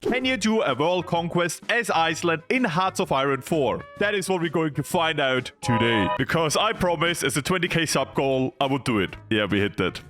Can you do a world conquest as Iceland in Hearts of Iron 4? That is what we're going to find out today. Because I promised as a 20k sub goal, I would do it. Yeah, we hit that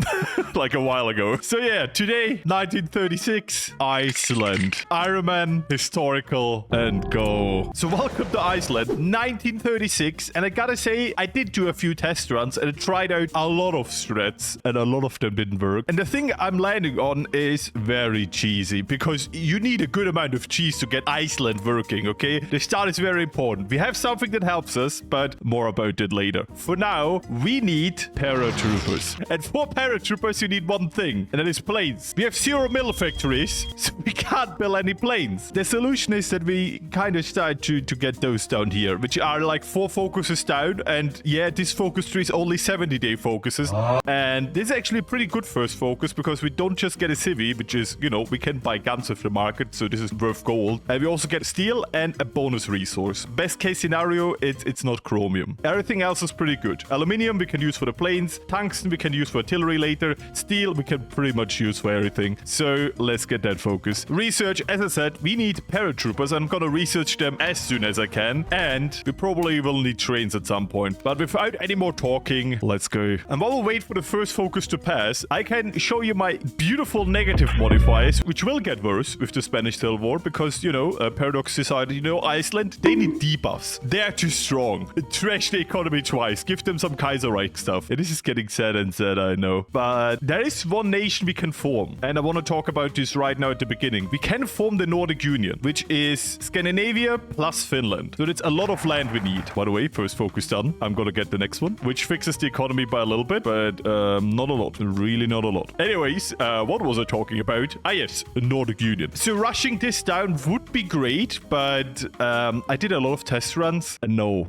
like a while ago. So yeah, today, 1936, Iceland. Iron Man, historical, and go. So welcome to Iceland, 1936. And I gotta say, I did do a few test runs and I tried out a lot of strats and a lot of them didn't work. And the thing I'm landing on is very cheesy because you need a good amount of cheese to get Iceland working, okay? The start is very important. We have something that helps us, but more about it later. For now, we need paratroopers. And for paratroopers, you need one thing, and that is planes. We have 0 mill factories, so we can't build any planes. The solution is that we kind of start to get those down here, which are like 4 focuses down. And yeah, this focus tree is only 70-day focuses. And this is actually a pretty good first focus because we don't just get a civvy, which is, you know, we can buy guns with the market, so this is worth gold. And we also get steel and a bonus resource. Best case scenario, it's not chromium. Everything else is pretty good. Aluminium we can use for the planes. Tungsten we can use for artillery later. Steel we can pretty much use for everything. So let's get that focus. Research, as I said, we need paratroopers. I'm gonna research them as soon as I can. And we probably will need trains at some point. But without any more talking, let's go. And while we wait for the first focus to pass, I can show you my beautiful negative modifiers, which will get worse with the Spanish Civil War because, you know, Paradox decided, you know, Iceland, they need debuffs. They're too strong. Trash the economy twice. Give them some Kaiserreich stuff. And this is getting sad and sad, I know. But there is one nation we can form. And I want to talk about this right now at the beginning. We can form the Nordic Union, which is Scandinavia plus Finland. So that's a lot of land we need. By the way, first focus done. I'm going to get the next one, which fixes the economy by a little bit, but not a lot. Really not a lot. Anyways, what was I talking about? Ah, yes, the Nordic Union. So rushing this down would be great, but I did a lot of test runs. No.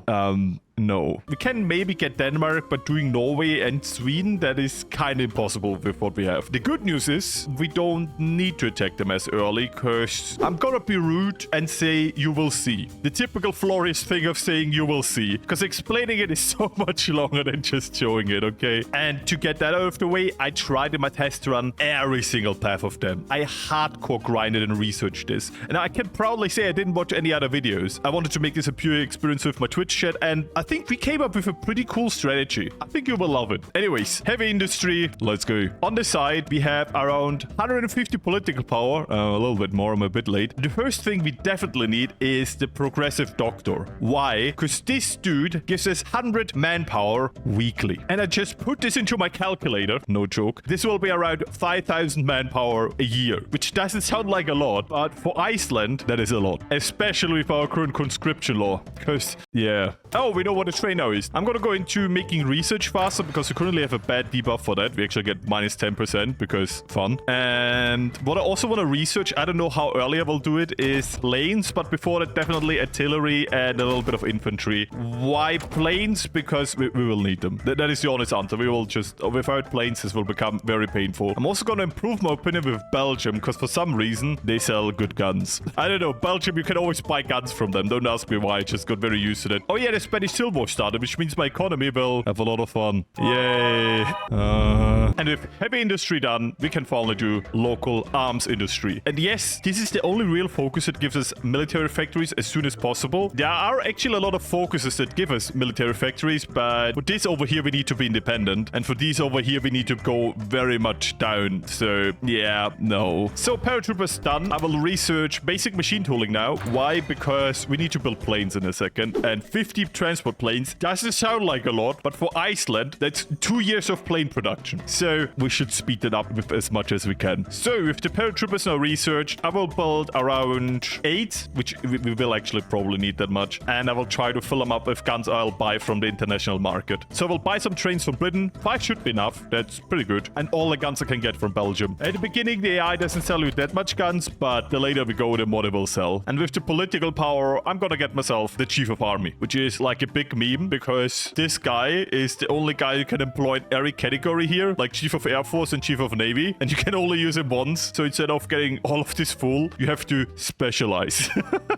We can maybe get Denmark, but doing Norway and Sweden, that is kind of impossible with what we have. The good news is we don't need to attack them as early because I'm gonna be rude and say you will see. The typical Florius thing of saying you will see, because explaining it is so much longer than just showing it, okay? And to get that out of the way, I tried in my test run every single path of them. I hardcore grinded and researched this. And I can proudly say I didn't watch any other videos. I wanted to make this a pure experience with my Twitch chat, and I think we came up with a pretty cool strategy. I think you will love it. Anyways, heavy industry, let's go. On the side, we have around 150 political power, a little bit more, I'm a bit late. The first thing we definitely need is the progressive doctor. Why? Because this dude gives us 100 manpower weekly. And I just put this into my calculator, no joke. This will be around 5,000 manpower a year, which doesn't sound like a lot, but for Iceland, that is a lot. Especially with our current conscription law. Because, yeah. Oh, we know what the train now is. I'm gonna go into making research faster because we currently have a bad debuff for that. We actually get minus 10% because fun. And what I also want to research, I don't know how early I will do it, is planes, but before that, definitely artillery and a little bit of infantry. Why planes? Because we will need them. That is the honest answer. We will just, without planes, this will become very painful. I'm also gonna improve my opinion with Belgium because for some reason, they sell good guns. I don't know, Belgium, you can always buy guns from them. Don't ask me why, I just got very used to that. Oh yeah, the Spanish Civil War started, which means my economy will have a lot of fun. Yay. And with heavy industry done, we can finally do local arms industry. And yes, this is the only real focus that gives us military factories as soon as possible. There are actually a lot of focuses that give us military factories, but for this over here, we need to be independent. And for these over here, we need to go very much down. So yeah, no. So paratroopers done. I will research basic machine tooling now. Why? Because we need to build planes in a second. And 50 transport planes doesn't sound like a lot, but for Iceland, that's 2 years of plane production. So we should speed it up with as much as we can. So with the paratroopers now researched, I will build around 8, which we will actually probably need that much. And I will try to fill them up with guns I'll buy from the international market. So I will buy some trains from Britain. 5 should be enough. That's pretty good. And all the guns I can get from Belgium. At the beginning, the AI doesn't sell you that much guns, but the later we go, the more they will sell. And with the political power, I'm gonna get myself the chief of army, which is like a big big meme because this guy is the only guy you can employ in every category here, like Chief of Air Force and Chief of Navy, and you can only use him once. So instead of getting all of this full, you have to specialize.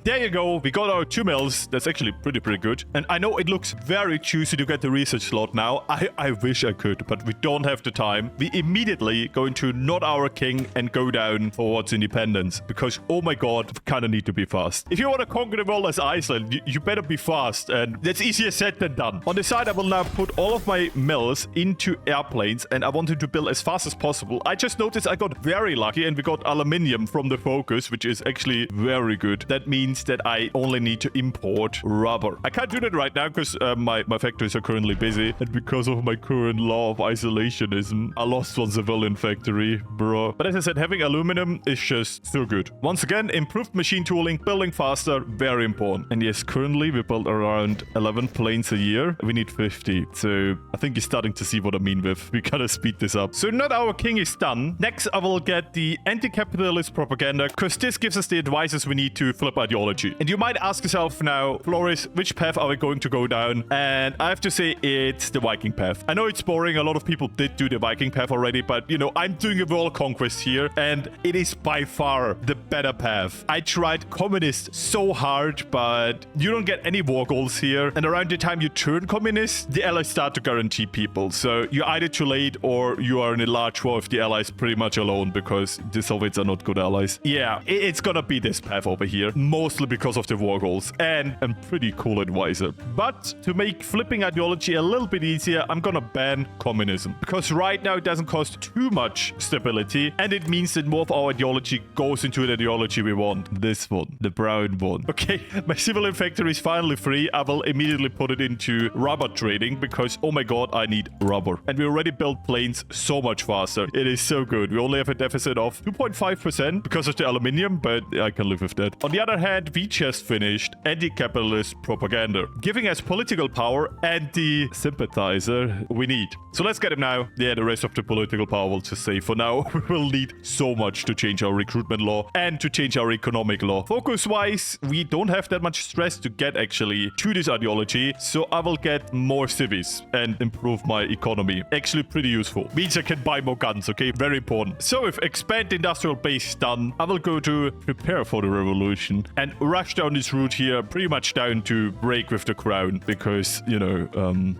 There you go. We got our 2 mills. That's actually pretty good. And I know it looks very juicy to get the research slot now. I wish I could, but we don't have the time. We immediately going to not our king and go down towards independence because, oh my god, we kind of need to be fast. If you want to conquer the world as Iceland, you better be fast, and that's easier said than done. On the side, I will now put all of my mills into airplanes, and I wanted to build as fast as possible. I just noticed I got very lucky, and we got aluminium from the focus, which is actually very good. That means that I only need to import rubber. I can't do that right now because my factories are currently busy, and because of my current law of isolationism, I lost one civilian factory, bro. But as I said, having aluminum is just so good. Once again, improved machine tooling, building faster, very important. And yes, currently we build around 11 planes a year. We need 50. So I think you're starting to see what I mean with. We gotta speed this up. So not our king is done. Next, I will get the anti-capitalist propaganda because this gives us the advices we need to flip ideology. And you might ask yourself now, Florius, which path are we going to go down? And I have to say it's the Viking path. I know it's boring. A lot of people did do the Viking path already, but you know, I'm doing a world conquest here and it is by far the better path. I tried communist so hard, but you don't get any war goals here. And around the time you turn communist, the allies start to guarantee people. So you're either too late or you are in a large war with the allies pretty much alone because the Soviets are not good allies. Yeah, it's gonna be this path over here, mostly because of the war goals and a pretty cool advisor. But to make flipping ideology a little bit easier, I'm gonna ban communism because right now it doesn't cost too much stability and it means that more of our ideology goes into the ideology we want. This one, the brown one. Okay, my civilian factory is finally free. I will immediately put it into rubber trading because, oh my god, I need rubber. And we already built planes so much faster. It is so good. We only have a deficit of 2.5% because of the aluminium, but I can live with that. On the other hand, we just finished anti-capitalist propaganda, giving us political power and the sympathizer we need. So let's get him now. Yeah, the rest of the political power will just say for now, we will need so much to change our recruitment law and to change our economic law. Focus-wise, we don't have that much stress to get actually to this ideology, so I will get more civies and improve my economy. Actually pretty useful. Means I can buy more guns, okay? Very important. So if expand industrial base done, I will go to prepare for the revolution and rush down this route here, pretty much down to break with the crown because, you know,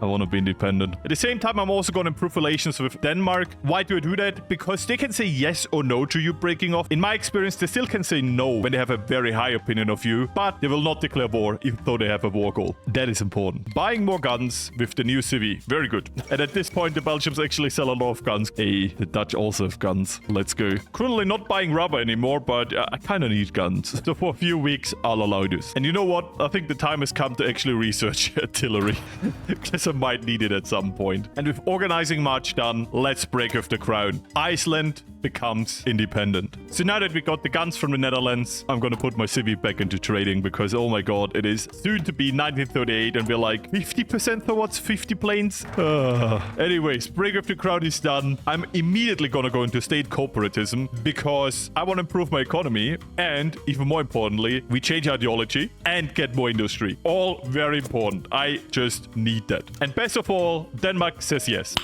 I want to be independent. At the same time, I'm also going to improve relations with Denmark. Why do I do that? Because they can say yes or no to you breaking off. In my experience, they still can say no when they have a very high opinion of you, but they will not declare war even though they have a war goal. That is important. Buying more guns with the new civvy. Very good. And at this point, the Belgians actually sell a lot of guns. Hey, the Dutch also have guns. Let's go. Currently not buying rubber anymore, but I kind of need guns. So for a few weeks, I'll allow this. And you know what? I think the time has come to actually research artillery. Because I might need it at some point. And with organizing march done, let's break with the crown. Iceland becomes independent. So now that we got the guns from the Netherlands, I'm gonna put my civvy back into trading because, oh my god, it is soon to be 1938 and we're like 50% towards 50 planes. Anyways, break of the crown is done. I'm immediately gonna go into state corporatism because I want to improve my economy and, even more importantly, we change ideology and get more industry. All very important. I just need that. And best of all, Denmark says yes.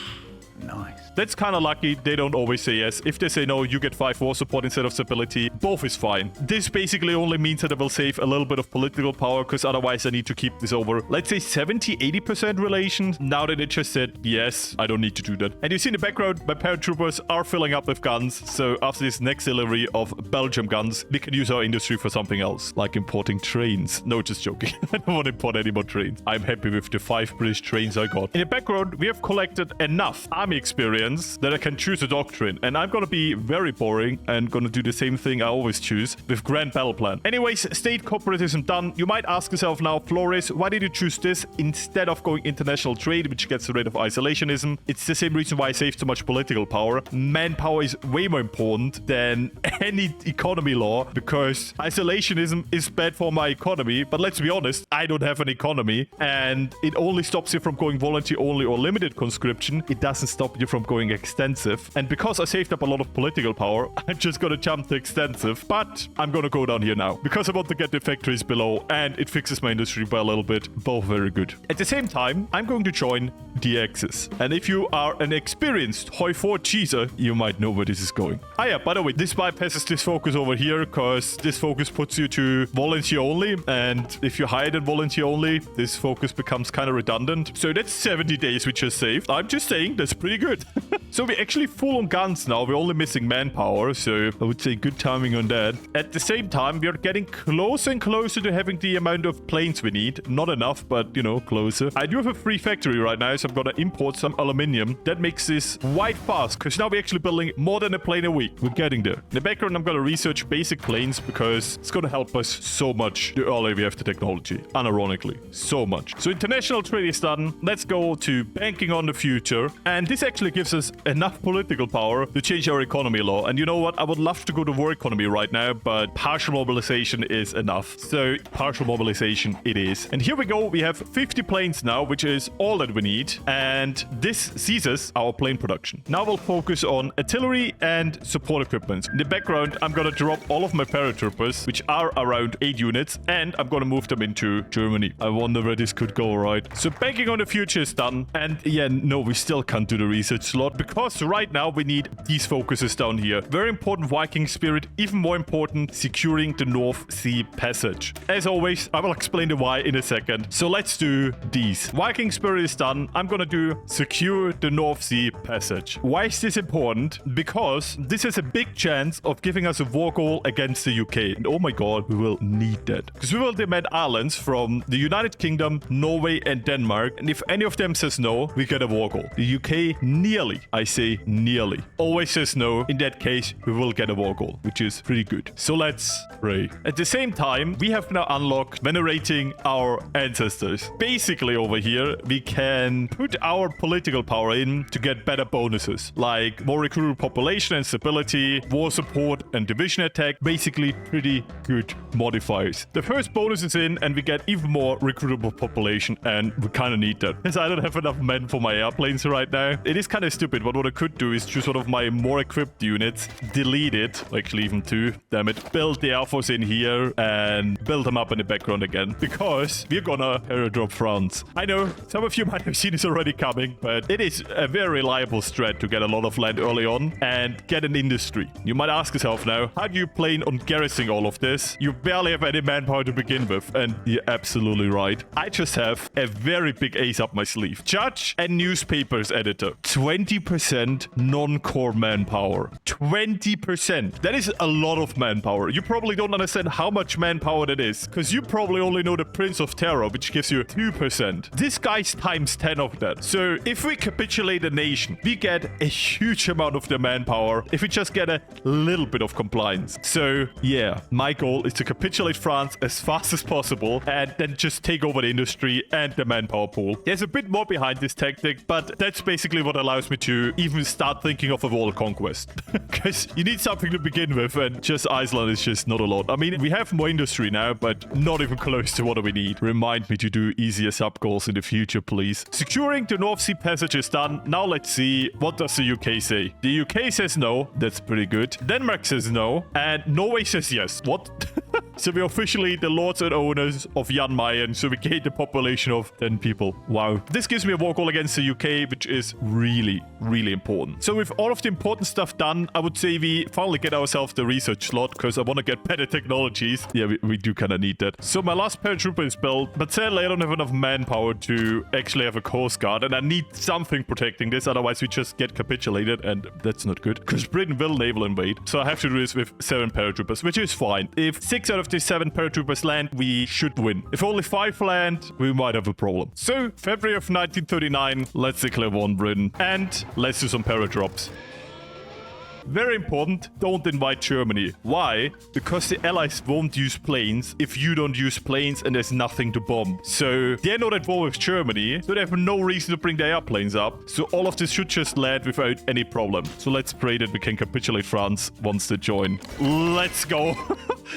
Nice. That's kind of lucky. They don't always say yes. If they say no, you get 5 war support instead of stability. Both is fine. This basically only means that I will save a little bit of political power because otherwise I need to keep this over, let's say 70-80% relations. Now that it just said yes, I don't need to do that. And you see in the background, my paratroopers are filling up with guns. So after this next delivery of Belgium guns, we can use our industry for something else, like importing trains. No, just joking. I don't want to import any more trains. I'm happy with the 5 British trains I got. In the background, we have collected enough army experience that I can choose a doctrine, and I'm gonna be very boring and gonna do the same thing I always choose with Grand Battle Plan. Anyways, state corporatism done. You might ask yourself now, Florius, why did you choose this instead of going international trade, which gets rid of isolationism? It's the same reason why I saved so much political power. Manpower is way more important than any economy law because isolationism is bad for my economy, but let's be honest, I don't have an economy and it only stops you from going volunteer only or limited conscription. It doesn't stop you from going going extensive. And because I saved up a lot of political power, I'm just gonna jump to extensive. But I'm gonna go down here now because I want to get the factories below and it fixes my industry by a little bit. Both very good. At the same time, I'm going to join the Axis. And if you are an experienced HOI4 cheeser, you might know where this is going. Ah yeah, by the way, this bypasses this focus over here because this focus puts you to volunteer only. And if you hide in volunteer only, this focus becomes kind of redundant. So that's 70 days we just saved. I'm just saying that's pretty good. So we're actually full on guns now. We're only missing manpower. So I would say good timing on that. At the same time, we are getting closer and closer to having the amount of planes we need. Not enough, but you know, closer. I do have a free factory right now, so I'm gonna import some aluminium. That makes this quite fast because now we're actually building more than a plane a week. We're getting there. In the background, I'm gonna research basic planes because it's gonna help us so much the earlier we have the technology. Unironically, so much. So international trade is done. Let's go to banking on the future. And this actually gives us enough political power to change our economy law. And you know what? I would love to go to war economy right now, but partial mobilization is enough. So partial mobilization it is. And here we go. We have 50 planes now, which is all that we need. And this ceases our plane production. Now we'll focus on artillery and support equipment. In the background, I'm going to drop all of my paratroopers, which are around 8 units, and I'm going to move them into Germany. I wonder where this could go, right? So banking on the future is done. And yeah, no, we still can't do the research slot because right now we need these focuses down here. Very important Viking spirit, even more important, securing the North Sea Passage. As always, I will explain the why in a second. So let's do these. Viking spirit is done. I'm gonna do secure the North Sea Passage. Why is this important? Because this has a big chance of giving us a war goal against the UK. And oh my god, we will need that. Because we will demand islands from the United Kingdom, Norway, and Denmark. And if any of them says no, we get a war goal. The UK nearly, I say nearly, always says no. In that case, we will get a war goal, which is pretty good. So let's pray. At the same time, we have now unlocked venerating our ancestors. Basically over here, we can put our political power in to get better bonuses, like more recruitable population and stability, war support and division attack. Basically pretty good modifiers. The first bonus is in and we get even more recruitable population, and we kind of need that because I don't have enough men for my airplanes right now. It is kind of stupid, but what I could do is choose one of my more equipped units, delete it, actually even two, damn it, build the Air Force in here and build them up in the background again because we're gonna airdrop France. I know some of you might have seen this already coming, but it is a very reliable strat to get a lot of land early on and get an industry. You might ask yourself now, how do you plan on garrisoning all of this? You barely have any manpower to begin with, and you're absolutely right. I just have a very big ace up my sleeve. Judge and newspapers editor. 20% non-core manpower. 20%. That is a lot of manpower. You probably don't understand how much manpower that is, because you probably only know the Prince of Terror, which gives you 2%. This guy's times 10 of that. So if we capitulate a nation, we get a huge amount of the manpower if we just get a little bit of compliance. So yeah, my goal is to capitulate France as fast as possible and then just take over the industry and the manpower pool. There's a bit more behind this tactic, but that's basically what allows me to even start thinking of a world conquest. Because you need something to begin with, and just Iceland is just not a lot. I mean, we have more industry now, but not even close to what we need. Remind me to do easier sub goals in the future, please. Securing the North Sea Passage is done. Now let's see, what does the UK say? The UK says no. That's pretty good. Denmark says no. And Norway says yes. What? So we're officially the lords and owners of Jan Mayen, so we gained a population of 10 people. Wow. This gives me a war goal against the UK, which is really, really important. So with all of the important stuff done, I would say we finally get ourselves the research slot, because I want to get better technologies. Yeah, we do kind of need that. So my last paratrooper is built, but sadly I don't have enough manpower to actually have a coast guard, and I need something protecting this, otherwise we just get capitulated, and that's not good, because Britain will naval invade. So I have to do this with 7 paratroopers, which is fine. If 6 out of the 7 paratroopers land, we should win. If only 5 land, we might have a problem. So February of 1939, let's declare war on Britain, and let's do some paradrops. Very important, don't invite Germany. Why? Because the allies won't use planes if you don't use planes and there's nothing to bomb. So they're not at war with Germany, so they have no reason to bring their airplanes up. So all of this should just land without any problem. So let's pray that we can capitulate France once they join. Let's go.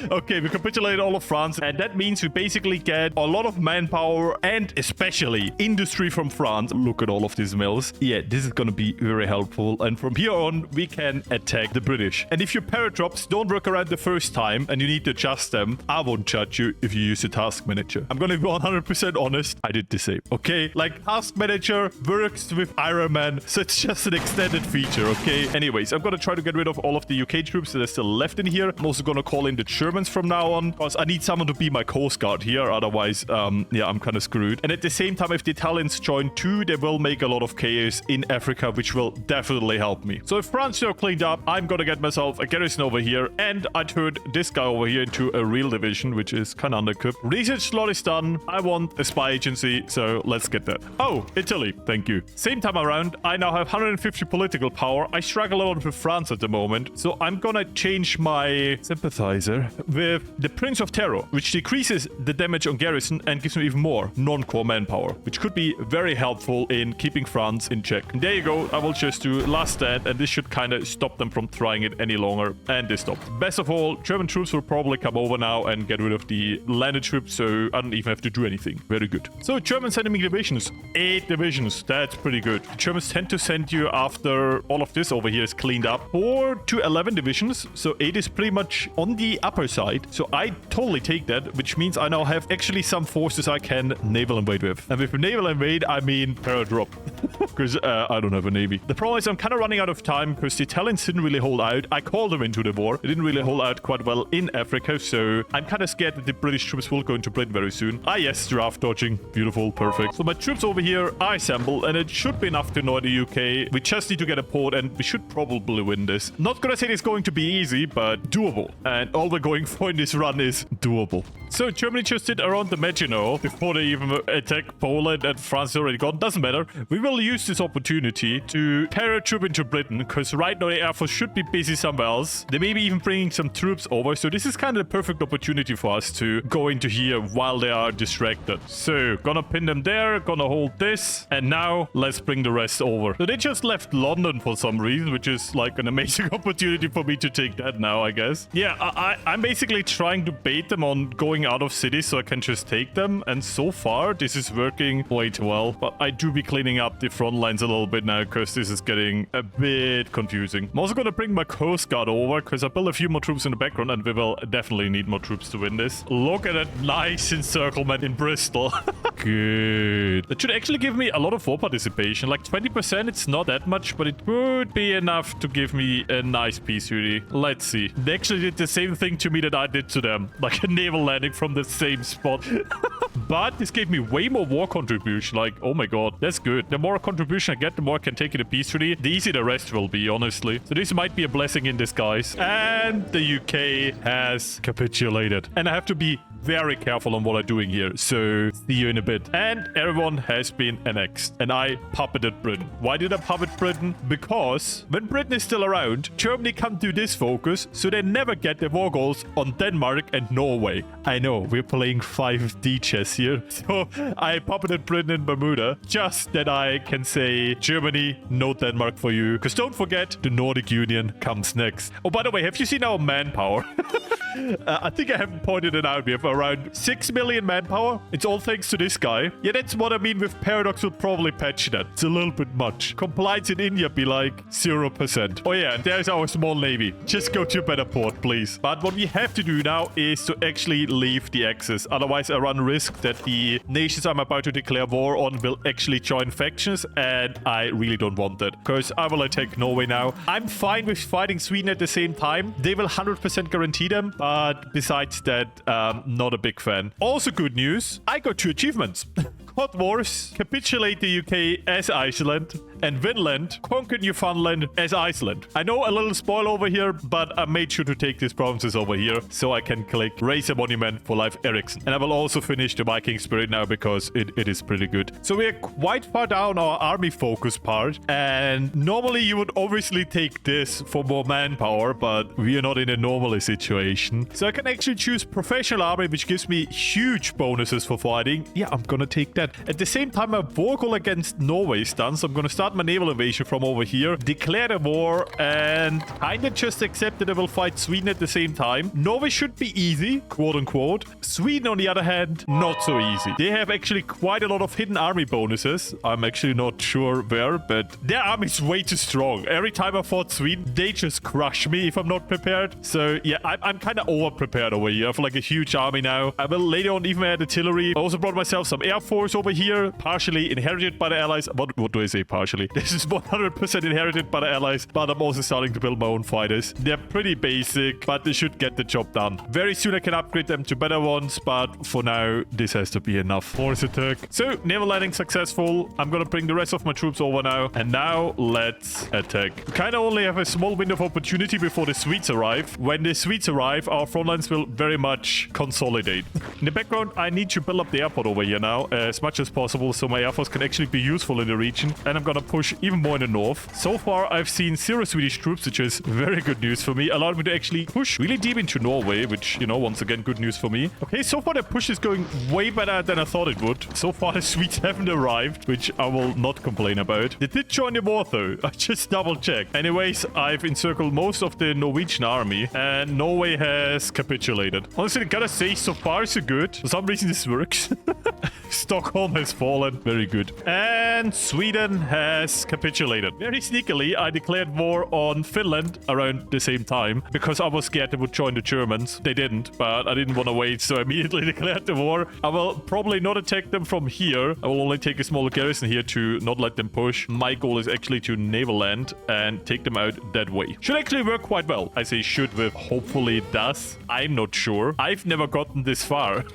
Okay, we capitulated all of France, and that means we basically get a lot of manpower and especially industry from France. Look at all of these mills. Yeah, this is gonna be very helpful, and from here on we can attack the British. And if your paratrops don't work around the first time and you need to adjust them, I won't judge you if you use the task manager. I'm gonna be 100% honest, I did the same. Okay, like task manager works with Iron Man, so it's just an extended feature. Okay, anyways, I'm gonna try to get rid of all of the UK troops that are still left in here. I'm also gonna call in the Germans from now on, because I need someone to be my coast guard here, otherwise yeah, I'm kind of screwed. And at the same time, if the Italians join too, they will make a lot of chaos in Africa, which will definitely help me. So if France are cleaned up, I'm gonna get myself a garrison over here, and I turned this guy over here into a real division, which is kind of undercooked. Research slot is done. I want a spy agency, so let's get that. Oh, Italy, thank you. Same time around, I now have 150 political power. I struggle a lot with France at the moment, so I'm gonna change my sympathizer with the Prince of Terror, which decreases the damage on garrison and gives me even more non-core manpower, which could be very helpful in keeping France in check. And there you go. I will just do last stand, and this should kind of stop them from trying it any longer, and they stopped. Best of all, German troops will probably come over now and get rid of the landed troops, so I don't even have to do anything. Very good. So Germans sending me divisions. 8 divisions. That's pretty good. The Germans tend to send you after all of this over here is cleaned up 4 to 11 divisions, so 8 is pretty much on the upper side. So I totally take that, which means I now have actually some forces I can naval invade with. And with naval invade, I mean paradrop. Because I don't have a navy. The problem is I'm kind of running out of time because the Italians didn't really hold out. I called them into the war. They didn't really hold out quite well in Africa, so I'm kind of scared that the British troops will go into Britain very soon. Ah yes, draft dodging. Beautiful, perfect. So my troops over here are assembled, and it should be enough to annoy the UK. We just need to get a port, and we should probably win this. Not gonna say it's going to be easy, but doable. And all we're going for in this run is doable. So Germany just did around the Maginot before they even attack Poland, and France is already gone. Doesn't matter. We will use this opportunity to paratroop into Britain, because right now the Air Force should be busy somewhere else. They may be even bringing some troops over, so this is kind of the perfect opportunity for us to go into here while they are distracted. So gonna pin them there, gonna hold this, and now let's bring the rest over. So they just left London for some reason, which is like an amazing opportunity for me to take that now, I guess. Yeah, I'm basically trying to bait them on going out of cities so I can just take them, and so far this is working way too well. But I do be cleaning up the front lines a little bit now, because this is getting a bit confusing. I'm also gonna bring my coast guard over, because I built a few more troops in the background, and we will definitely need more troops to win this. Look at that nice encirclement in Bristol. Good. That should actually give me a lot of war participation. Like 20%, it's not that much, but it would be enough to give me a nice peace treaty. Let's see. They actually did the same thing to me that I did to them. Like a naval landing from the same spot. But this gave me way more war contribution. Like, oh my god, that's good. The more contribution I get, the more I can take in a peace treaty. The easier the rest will be, honestly. So this might be a blessing in disguise. And the UK has capitulated. And I have to be very careful on what I'm doing here. So see you in a bit. And everyone has been annexed. And I puppeted Britain. Why did I puppet Britain? Because when Britain is still around, Germany can't do this focus, so they never get their war goals on Denmark and Norway. I know, we're playing 5D chess here. So I puppeted Britain and Bermuda just that I can say, Germany, no Denmark for you. Because don't forget, the Nordic Union comes next. Oh, by the way, have you seen our manpower? I think I haven't pointed it out. We have around 6 million manpower. It's all thanks to this guy. Yeah, that's what I mean with Paradox will probably patch that. It's a little bit much. Compliance in India be like 0%. Oh yeah, and there's our small navy. Just go to a better port, please. But what we have to do now is to actually leave the Axis. Otherwise, I run risk that the nations I'm about to declare war on will actually join factions, and I really don't want that, because I will attack Norway now. I'm fine with fighting Sweden at the same time. They will 100% guarantee them, but besides that, not a big fan. Also good news, I got 2 achievements. hot wars, capitulate the UK as Iceland, and Vinland, conquer Newfoundland as Iceland. I know a little spoil over here, but I made sure to take these provinces over here so I can click raise a monument for Leif Erikson. And I will also finish the Viking spirit now because it is pretty good. So we are quite far down our army focus part, and normally you would obviously take this for more manpower, but we are not in a normal situation. So I can actually choose professional army, which gives me huge bonuses for fighting. Yeah, I'm gonna take that. At the same time, my war goal against Norway is done, so I'm gonna start my naval invasion from over here, declare the war, and kinda just accept that I will fight Sweden at the same time. Norway should be easy, quote unquote. Sweden, on the other hand, not so easy. They have actually quite a lot of hidden army bonuses. I'm actually not sure where, but their army is way too strong. Every time I fought Sweden, they just crush me if I'm not prepared. So yeah, I'm kind of over-prepared over here. I have like a huge army now. I will later on even add artillery. I also brought myself some air force over here, partially inherited by the allies. What do I say partially? This is 100% inherited by the allies, but I'm also starting to build my own fighters. They're pretty basic, but they should get the job done. Very soon I can upgrade them to better ones, but for now, this has to be enough. Force attack. So, naval landing successful. I'm gonna bring the rest of my troops over now. And now, let's attack. We kind of only have a small window of opportunity before the Swedes arrive. When the Swedes arrive, our front lines will very much consolidate. In the background, I need to build up the airport over here now as much as possible so my air force can actually be useful in the region. And I'm gonna push even more in the north. So far, I've seen 0 Swedish troops, which is very good news for me. Allowed me to actually push really deep into Norway, which, you know, once again, good news for me. Okay, so far the push is going way better than I thought it would. So far, the Swedes haven't arrived, which I will not complain about. They did join the war, though. I just double-checked. Anyways, I've encircled most of the Norwegian army, and Norway has capitulated. Honestly, I gotta say, so far, so good. For some reason, this works. Stockholm has fallen. Very good. And Sweden has capitulated. Very sneakily, I declared war on Finland around the same time because I was scared they would join the Germans. They didn't, but I didn't want to wait, so I immediately declared the war. I will probably not attack them from here. I will only take a small garrison here to not let them push. My goal is actually to naval land and take them out that way. Should actually work quite well. I say should with hopefully it does. I'm not sure. I've never gotten this far.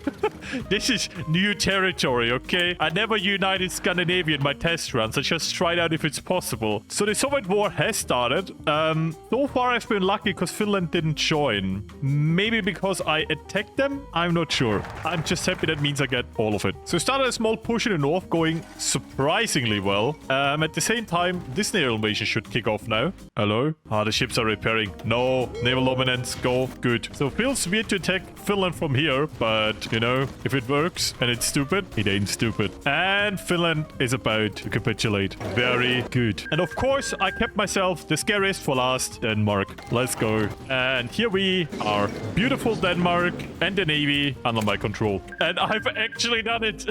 This is new territory, okay? I never united Scandinavia in my test runs. I just tried out if it's possible. So the Soviet war has started. So far I've been lucky because Finland didn't join. Maybe because I attacked them? I'm not sure. I'm just happy that means I get all of it. So started a small push in the north, going surprisingly well. At the same time, this naval invasion should kick off now. Hello? Ah, the ships are repairing. No, naval dominance, go. Good. So it feels weird to attack Finland from here, but, you know, if it works and it's stupid, it ain't stupid. And Finland is about to capitulate. Very good. And of course, I kept myself the scariest for last, Denmark. Let's go. And here we are. Beautiful Denmark and the Navy under my control. And I've actually done it.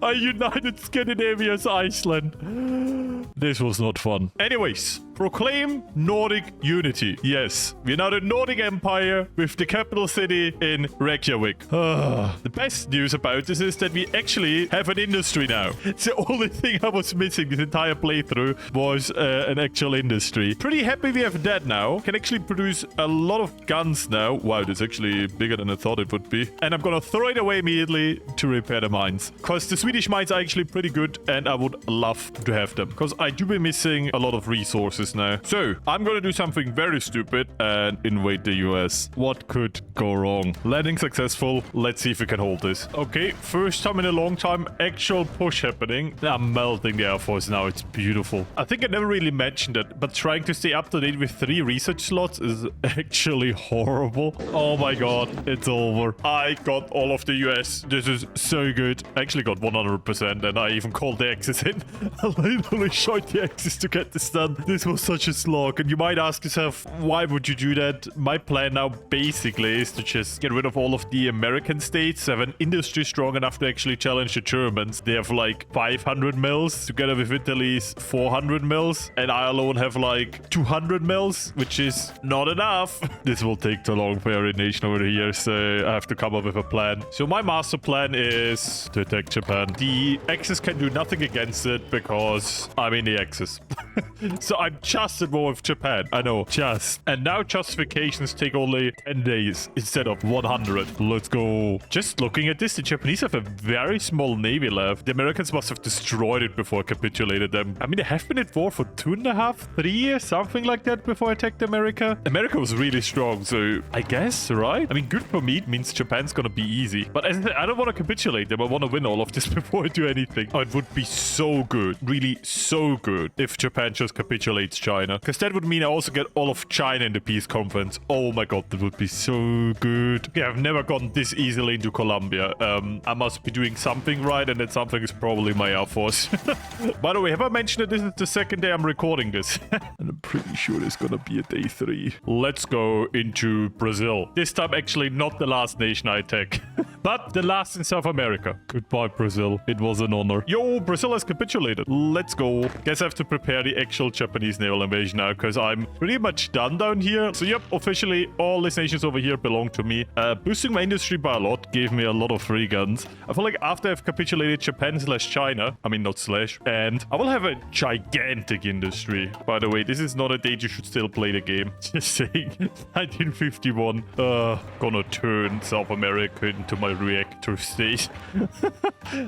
I united Scandinavia as Iceland. This was not fun. Anyways, proclaim Nordic unity. Yes, we're now the Nordic Empire with the capital city in Reykjavik. The best news about this is that we actually have an industry now. It's the only thing I was missing this entire playthrough was an actual industry. Pretty happy we have that now. Can actually produce a lot of guns now. Wow, that's actually bigger than I thought it would be. And I'm gonna throw it away immediately to repair the mines. Because the Swedish mines are actually pretty good and I would love to have them. Because I do be missing a lot of resources now. So, I'm gonna do something very stupid and invade the US. What could go wrong? Landing successful. Let's see if we can hold this. Okay, first time in a long time, actual push happening. I'm melting the Air Force now. It's beautiful. I think I never really mentioned it, but trying to stay up to date with 3 research slots is actually horrible. Oh my god, it's over. I got all of the US. This is so good. I actually got 100% and I even called the Axis in. I literally shot the Axis to get this done. This was such a slog. And you might ask yourself, why would you do that? My plan now basically is to just get rid of all of the American states, have an industry strong enough to actually challenge the Germans. They have like 500 mils together with Italy's 400 mils. And I alone have like 200 mils, which is not enough. This will take too long for every nation over here. So I have to come up with a plan. So my master plan is to attack Japan. The Axis can do nothing against it because I'm in the Axis. So I'm just at war with Japan. I know, just. And now justifications take only 10 days instead of 100. Let's go. Just looking at this, the Japanese have a very small navy left. The Americans must have destroyed it before I capitulated them. I mean, they have been at war for 2.5, 3 years, something like that before I attacked America. America was really strong, so I guess, right? I mean, good for me. It means Japan's gonna be easy. But as I said, I don't want to capitulate them. I want to win all of this before I do anything. Oh, it would be so good. Really so good if Japan just capitulates China. Because that would mean I also get all of China in the peace conference. Oh my god, that would be so good. Yeah, I've never gotten this easily into Colombia. I must be doing something right, and that something is probably my Air Force. By the way, have I mentioned that this is the second day I'm recording this? And I'm pretty sure there's gonna be a day 3. Let's go into Brazil. This time actually not the last nation I attack, but the last in South America. Goodbye, Brazil. It was an honor. Yo, Brazil has capitulated. Let's go. Guess I have to prepare the actual Japanese naval invasion now, because I'm pretty much done down here. So yep, officially all these nations over here belong to me. Boosting my industry by a lot gave me a lot of free guns. I feel like after I've capitulated Japan/China, I mean not slash, and I will have a gigantic industry. By the way, this is not a date you should still play the game. Just saying. 1951. Gonna turn South America into my reactor state.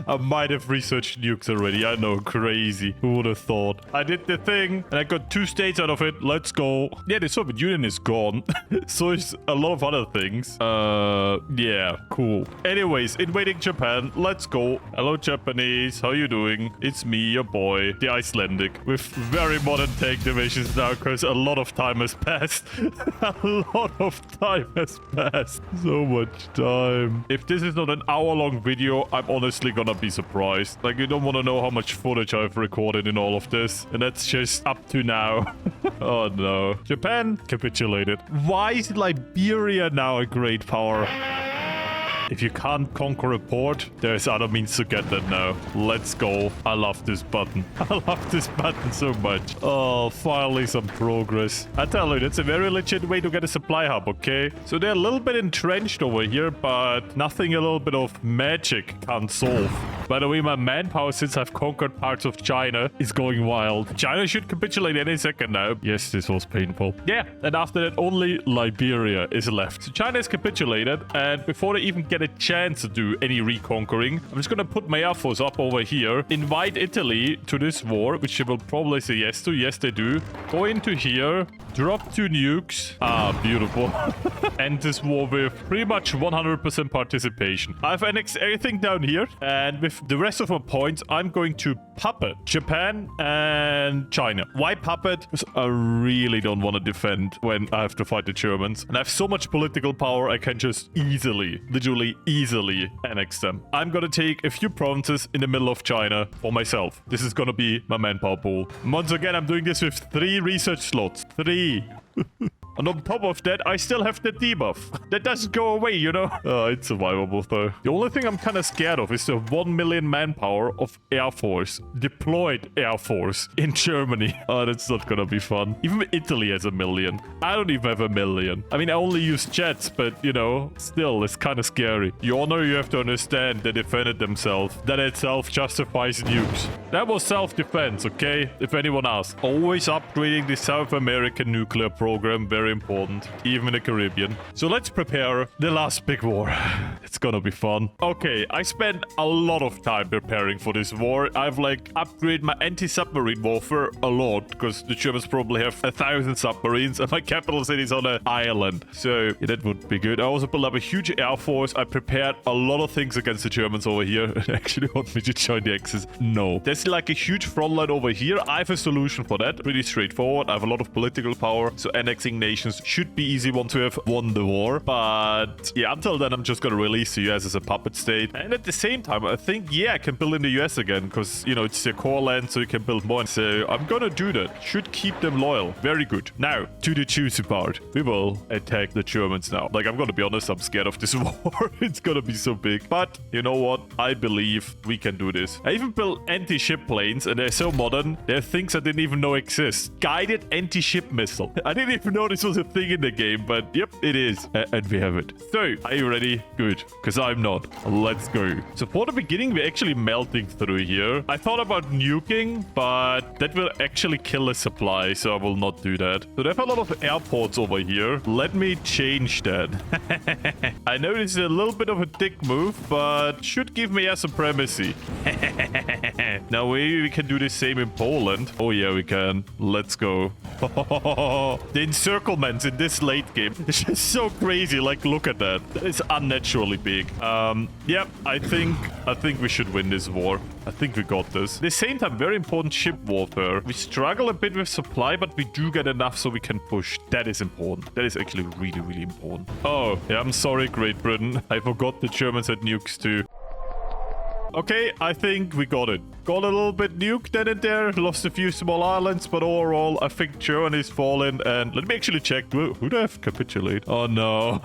I might have researched nukes already. I know, crazy. Who would have thought? I did the thing, and I got 2 states out of it. Let's go. Yeah, the Soviet Union is gone. So is a lot of other things. Yeah, cool. Anyways, invading Japan. Let's go. Hello, Japanese. How you doing? It's me, your boy, the Icelandic, with very modern tank divisions now, because a lot of time has passed. A lot of time has passed. So much time. If this is not an hour-long video, I'm honestly gonna be surprised. Like, you don't want to know how much footage I've recorded in all of this. And that's just up to now. Oh, no. Japan capitulated. Why is Liberia now a great power? If you can't conquer a port, there's other means to get that now. Let's go. I love this button. I love this button so much. Oh, finally some progress. I tell you, that's a very legit way to get a supply hub, okay? So they're a little bit entrenched over here, but nothing a little bit of magic can't solve. By the way, my manpower, since I've conquered parts of China, is going wild. China should capitulate any second now. Yes, this was painful. Yeah, and after that, only Liberia is left. So China is capitulated, and before they even get a chance to do any reconquering, I'm just gonna put my Air Force up over here, invite Italy to this war, which they will probably say yes to. Yes, they do. Go into here, drop 2 nukes. Ah, beautiful. End this war with pretty much 100% participation. I've annexed everything down here, and with the rest of my points, I'm going to puppet Japan and China. Why puppet? Because I really don't want to defend when I have to fight the Germans. And I have so much political power, I can just easily, literally easily annex them. I'm gonna take a few provinces in the middle of China for myself. This is gonna be my manpower pool. Once again, I'm doing this with 3 research slots. 3. And on top of that, I still have the debuff. That doesn't go away, you know? It's survivable, though. The only thing I'm kind of scared of is the 1 million manpower of Air Force, deployed Air Force in Germany. Oh, that's not gonna be fun. Even Italy has 1 million. I don't even have 1 million. I mean, I only use jets, but, you know, still, it's kind of scary. The honor, you have to understand, they defended themselves. That itself justifies nukes. That was self-defense, okay? If anyone asks. Always upgrading the South American nuclear program, very important, even in the Caribbean. So let's prepare the last big war. It's gonna be fun. Okay, I spent a lot of time preparing for this war. I've like upgraded my anti-submarine warfare a lot, because the Germans probably have 1,000 submarines and my capital city is on an island. So yeah, that would be good. I also built up a huge air force. I prepared a lot of things against the Germans over here. They actually want me to join the Axis. No. There's like a huge front line over here. I have a solution for that. Pretty straightforward. I have a lot of political power, so annexing nations should be easy once we have won the war. But yeah, until then, I'm just gonna release the US as a puppet state. And at the same time, I think, yeah, I can build in the US again, because, you know, it's their core land, so you can build more. So I'm gonna do that. Should keep them loyal. Very good. Now, to the juicy part. We will attack the Germans now. Like, I'm gonna be honest, I'm scared of this war. It's gonna be so big. But, you know what? I believe we can do this. I even built anti-ship planes, and they're so modern. They're things I didn't even know exist. Guided anti-ship missile. I didn't even know this was a thing in the game, but yep, it is. And we have it. So, are you ready? Good, because I'm not. Let's go. So for the beginning, we're actually melting through here. I thought about nuking, but that will actually kill the supply, so I will not do that. So they have a lot of airports over here. Let me change that. I know this is a little bit of a dick move, but should give me air supremacy. Now maybe we can do the same in Poland. Oh yeah, we can. Let's go. The encirclements in this late game. It's just so crazy. Like, look at that. That is unnaturally big. Yeah, I think we should win this war. I think we got this. At the same time, very important ship warfare. We struggle a bit with supply, but we do get enough so we can push. That is important. That is actually really, really important. Oh, yeah, I'm sorry, Great Britain. I forgot the Germans had nukes too. Okay, I think we got it. Got a little bit nuked then and there. Lost a few small islands, but overall, I think Germany's fallen. And let me actually check. Who do I have capitulate? Oh, no.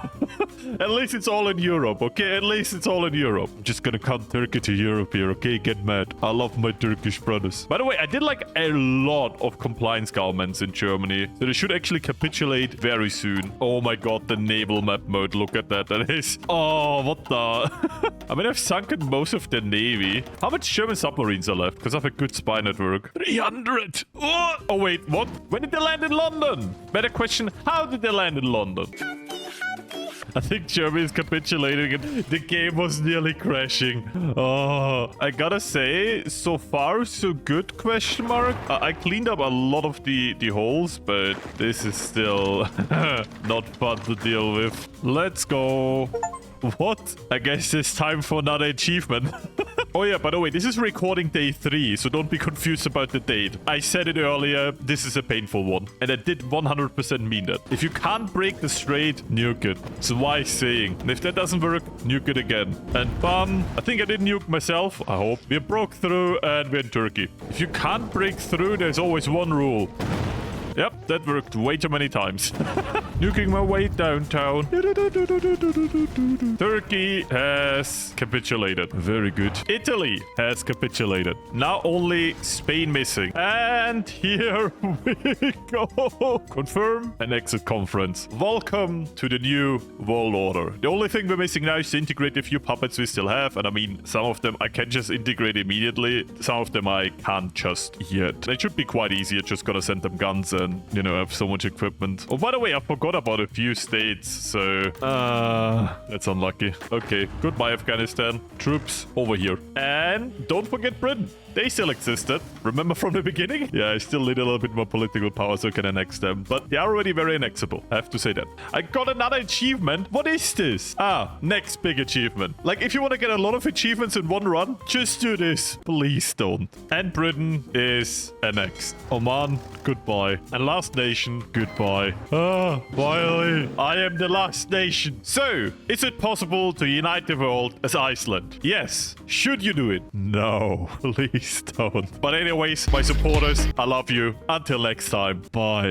At least it's all in Europe, okay? At least it's all in Europe. I'm just gonna count Turkey to Europe here, okay? Get mad. I love my Turkish brothers. By the way, I did like a lot of compliance governments in Germany. So they should actually capitulate very soon. Oh my god, the naval map mode. Look at that. That is... Oh, what the... I mean, I've sunken most of the navy. How much German submarines are left? Because I have a good spy network. 300! Oh, wait, what? When did they land in London? Better question, how did they land in London? I think Germany is capitulating and the game was nearly crashing. Oh, I gotta say, so far so good, question mark. I cleaned up a lot of the holes, but this is still not fun to deal with. Let's go. What? I guess it's time for another achievement. Oh yeah, by the way, this is recording day 3, so don't be confused about the date. I said it earlier, this is a painful one. And I did 100% mean that. If you can't break the strait, nuke it. It's a wise saying. And if that doesn't work, nuke it again. And bam, I think I did nuke myself, I hope. We broke through and we're in Turkey. If you can't break through, there's always one rule. Yep, that worked way too many times. Nuking my way downtown. Turkey has capitulated. Very good. Italy has capitulated. Now only Spain missing. And here we go. Confirm and exit conference. Welcome to the new world order. The only thing we're missing now is to integrate a few puppets we still have. And I mean, some of them I can just integrate immediately. Some of them I can't just yet. It should be quite easy. I just gotta send them guns and, you know, have so much equipment. Oh, by the way, I forgot about a few states, so... that's unlucky. Okay, goodbye, Afghanistan. Troops over here. And don't forget Britain. They still existed. Remember from the beginning? Yeah, I still need a little bit more political power so I can annex them. But they are already very annexable. I have to say that. I got another achievement. What is this? Ah, next big achievement. Like, if you want to get a lot of achievements in one run, just do this. Please don't. And Britain is annexed. Oman, goodbye. And last nation, goodbye. Ah, finally. I am the last nation. So, is it possible to unite the world as Iceland? Yes. Should you do it? No. Please don't. But anyways, my supporters, I love you. Until next time. Bye.